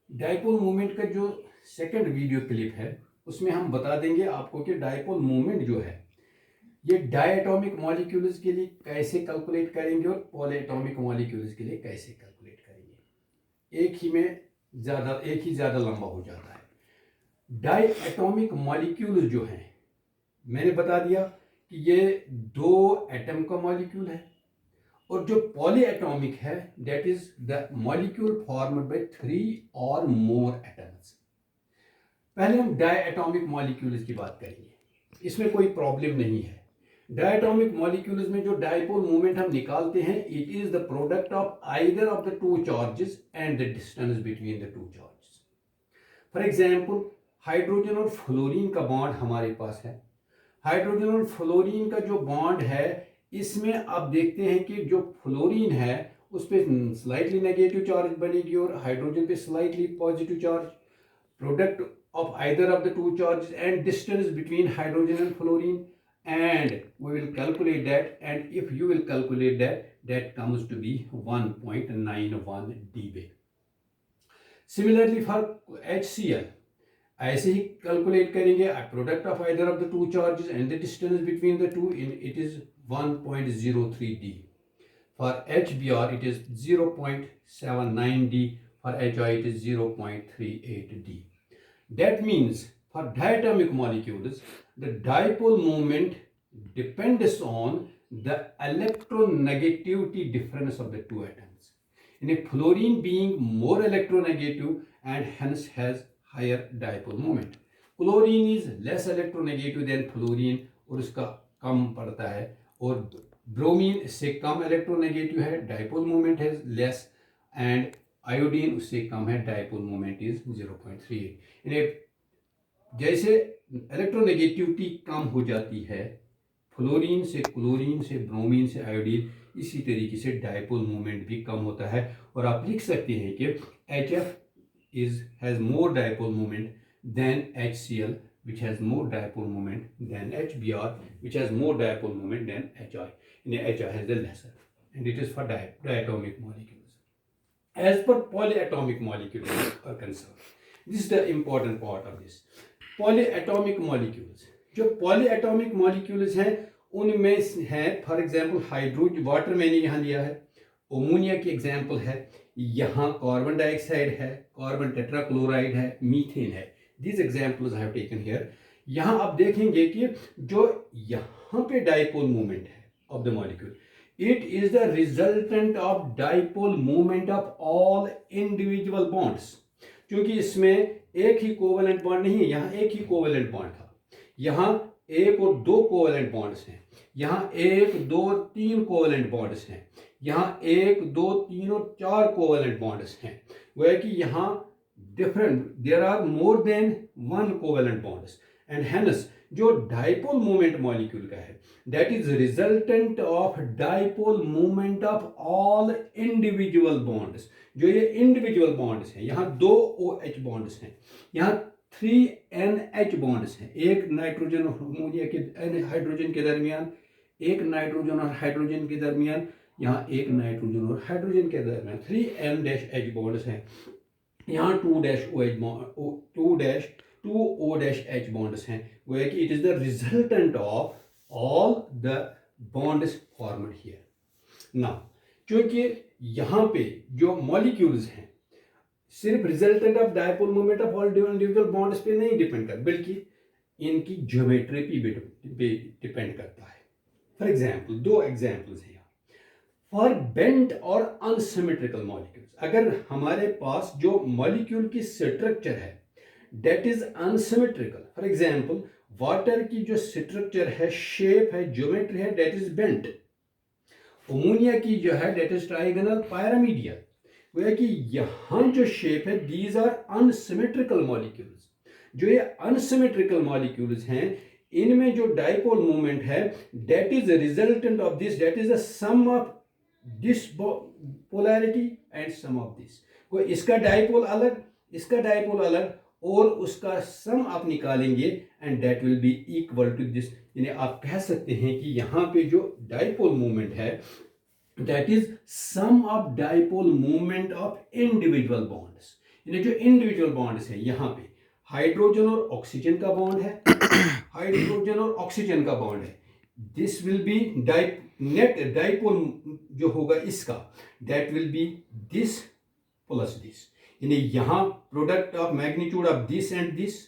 Dipole moment का जो second video clip है उसमें हम बता देंगे आपको कि डाइपोल मोमेंट जो है ये डायटोमिक मॉलिक्यूल्स के लिए कैसे कैलकुलेट करेंगे और पॉलीएटॉमिक मॉलिक्यूल्स के लिए कैसे कैलकुलेट करेंगे। एक ही ज़्यादा लंबा हो जाता है। डायटोमिक मॉलिक्यूल्स जो हैं मैंने बता दिया कि ये दो एटम का मॉलिक्यूल है, और जो पॉलीएटॉमिक है that is the molecule formed by 3 और मोर एटम्स। पहले हम डायटोमिक मॉलिक्यूल्स की बात करेंगे, इसमें कोई प्रॉब्लम नहीं है। डायटोमिक मॉलिक्यूल्स में जो डाइपोल मोमेंट हम निकालते हैं it is the product of either of the two charges and the distance between the two charges. For example hydrogen और फ्लोरीन का बॉन्ड हमारे पास है। हाइड्रोजन और फ्लोरीन का जो बॉन्ड है इसमें आप देखते हैं कि जो फ्लोरीन है उस पर स्लाइटली नेगेटिव चार्ज बनेगी और हाइड्रोजन पे slightly positive charge. Product of either of the two charges and distance between hydrogen and fluorine, and we will calculate that, and if you will calculate that comes to be 1.91 dB. Similarly for HCl ऐसे ही calculate करेंगे product of either of the two charges and the distance between the two in it is 1.03 d. For HBr it is 0.79 d. For HI it is 0.38 d. That means for diatomic molecules, the dipole moment depends on the electronegativity difference of the two atoms. In a fluorine being more electronegative and hence has higher dipole moment. Chlorine is less electronegative than fluorine और उसका कम पड़ता है, और bromine इससे कम electronegative है, dipole moment है less, and iodine उससे कम है, डाइपोल मोमेंट इज 0.38। इन्हें जैसे इलेक्ट्रोनेगेटिविटी कम हो जाती है फ्लोरीन से, क्लोरीन से, ब्रोमीन से, आयोडीन, इसी तरीके से डाइपोल मोमेंट भी कम होता है। और आप लिख सकते हैं कि HF has more dipole moment than HCl which has more dipole moment than HBr which has more dipole moment than HI. In HI has the lesser, and it is for diatomic molecules. As per polyatomic molecules are concerned, this is the important part of this. Polyatomic molecules, जो polyatomic molecules हैं उनमें हैं for example hydrogen, water मैंने यहाँ लिया है, ammonia की example है, यहाँ कार्बन डाइऑक्साइड है, कार्बन टेट्राक्लोराइड है, मीथेन है। These examples I have taken here. यहाँ आप देखेंगे कि जो यहाँ पे डाइपोल मोमेंट है of the molecule, it is the resultant of dipole moment of all individual bonds. क्योंकि इसमें एक ही कोवेलेंट बॉन्ड नहीं है, यहाँ एक ही कोवेलेंट बॉन्ड था, यहाँ एक और दो कोवेलेंट बॉन्ड्स हैं, यहाँ एक दो तीन कोवेलेंट बॉन्ड्स हैं, यहाँ एक दो तीन और चार कोवेलेंट बॉन्ड्स हैं। वह कि यहाँ there are more than one covalent bonds, and hence जो dipole moment molecule का है that is resultant of dipole moment of all individual bonds. जो ये individual bonds हैं, यहाँ दो OH bonds हैं, यहाँ 3NH bonds हैं, एक नाइट्रोजन और अमोनिया के हाइड्रोजन के दरमियान, एक नाइट्रोजन और हाइड्रोजन के दरमियान, यहाँ एक नाइट्रोजन और हाइड्रोजन के दरमियान 3N-H bonds हैं, यहाँ 2-OH bonds हैं। वो है कि it is the resultant of all the bonds formed here. Now क्योंकि यहाँ पे जो मॉलिक्यूल्स हैं सिर्फ resultant of dipole moment of all individual bonds पे नहीं डिपेंड करता, बल्कि इनकी ज्योमेट्री पे डिपेंड करता है। फॉर एग्जाम्पल दो एग्जाम्पल्स हैं फॉर बेंट और अनसिमेट्रिकल मॉलिक्यूल्स। अगर हमारे पास जो मॉलिक्यूल की स्ट्रक्चर है that is unsymmetrical, for example water की जो स्ट्रक्चर है, शेप है, ज्योमेट्री है, डेट इज बेंट। अमोनिया की जो है डेट इज ट्राइगोनल पिरामिडियल। वो है कि यहाँ जो शेप है दीज आर अनसिमेट्रिकल मॉलिक्यूल्स। जो ये अनसिमेट्रिकल मॉलिक्यूल्स हैं इनमें जो डाइपोल मोमेंट है that is resultant of this, that is a sum of this polarity and sum of this. वो इसका डाइपोल अलग, इसका डाइपोल अलग, और उसका सम आप निकालेंगे and that will be equal to this. यानी आप कह सकते हैं कि यहाँ पे जो डाइपोल मोमेंट है that is sum of dipole moment of individual bonds. इन्हें जो इंडिविजुअल बॉन्ड्स है यहाँ पे हाइड्रोजन और ऑक्सीजन का बॉन्ड है, हाइड्रोजन और ऑक्सीजन का बॉन्ड है, this will be net dipole जो होगा इसका, that will be this plus this, इन्हें यहाँ product of magnitude of this and this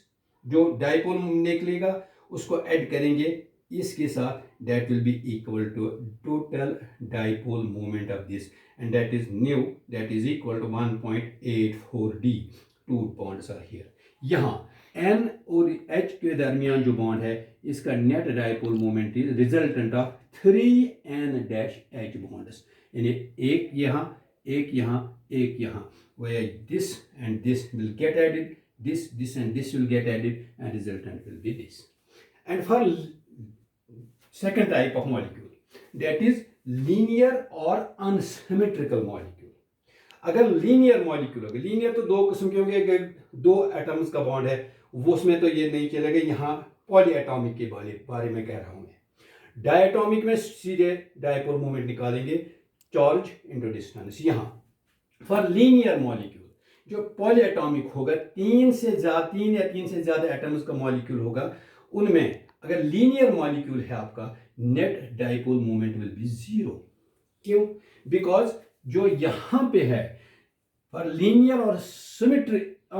जो डाइपोल निकलेगा उसको ऐड करेंगे इसके साथ, that will be equal to total dipole moment of this, and that is nu, that is equal to 1.84 d. Two bonds are here. यहाँ N और H के दरमियान जो बॉन्ड है इसका net dipole moment is resultant of 3N-H bonds, यानी एक यहाँ एक यहाँ एक यहाँ, where this and this will get added, this and this will get added, and resultant will be this. And for second type of molecule, that is linear और unsymmetrical molecule. अगर linear molecule होगा, linear तो दो किस्म के होंगे, दो atoms का बॉन्ड है वो उसमें तो ये नहीं चलेगा, यहाँ पॉली एटॉमिक के बारे में कह रहा हूँ मैं. डायटॉमिक में सीधे डायपोल मोमेंट निकालेंगे, चार्ज इनटू डिस्टेंस. यहाँ फॉर लीनियर मॉलिक्यूल जो पॉली एटॉमिक होगा, तीन या तीन से ज्यादा एटम्स का मॉलिक्यूल होगा, उनमें अगर लीनियर मॉलिक्यूल है आपका, net dipole moment will be zero. क्यों? बिकॉज जो यहां पे है फॉर लीनियर और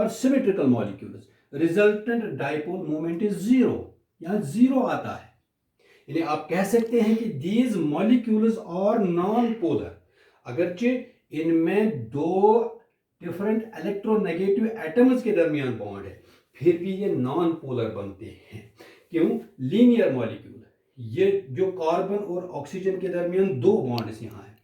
symmetrical molecules resultant dipole moment is zero, यहां जीरो आता है. यानी आप कह सकते हैं कि these molecules are non polar, अगरचे इनमें दो डिफरेंट इलेक्ट्रोनेगेटिव एटम्स के दरमियान बॉन्ड है, फिर भी ये नॉन पोलर बनते हैं. क्यों? लीनियर मॉलिक्यूल, ये जो कार्बन और ऑक्सीजन के दरमियान दो बॉन्ड्स यहाँ है,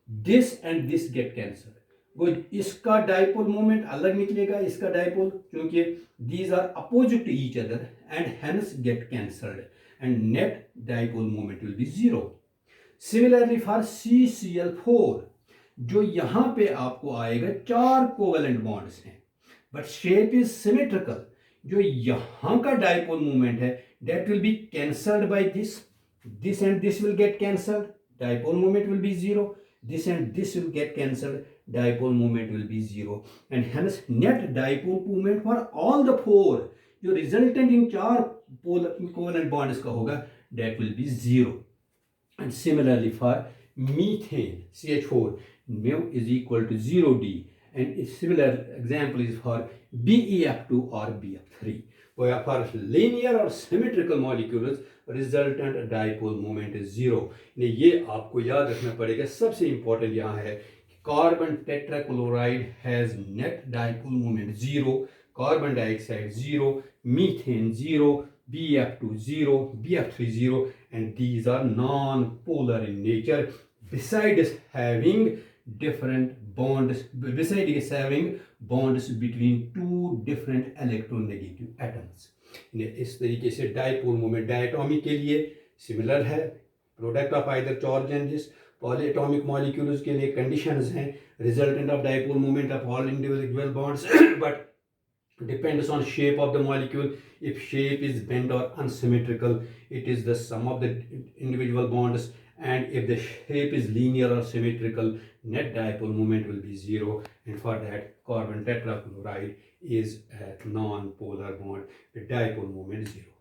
this and this get cancel, वो इसका डाइपोल मोमेंट अलग निकलेगा, इसका डाइपोल, क्योंकि these are opposite to each other and hence get cancelled and net dipole moment will be zero. Similarly for CCl4 जो यहाँ पे आपको आएगा, चार कोवेलेंट बॉन्ड्स हैं बट शेप इज सिमेट्रिकल, जो यहाँ का डाइपोल मोमेंट है that will be cancelled by this and this will get cancelled, dipole moment will be zero, this and this will get cancelled, dipole moment will be zero, and hence net dipole moment for all the four जो resultant in चार covalent bonds का होगा, that will be zero. And similarly for methane CH4, mu is equal to 0d, and a similar example is for BeF2 or BF3. For linear or symmetrical molecules resultant dipole moment is zero. ये आपको याद रखना पड़ेगा. सबसे important यहाँ है कि carbon tetrachloride has net dipole moment zero, carbon dioxide zero, methane zero, BF2 zero, BF3 zero, and these are non-polar in nature. Besides having bonds between two different electronegative atoms. इस तरीके से dipole moment diatomic के लिए similar है, product of either charge and this. Polyatomic molecules के लिए conditions हैं, resultant of dipole moment of all individual bonds but depends on shape of the molecule. If shape is bent or unsymmetrical, it is the sum of the individual bonds, and if the shape is linear or symmetrical, net dipole moment will be zero, and for that carbon tetrachloride is a non-polar bond with dipole moment zero.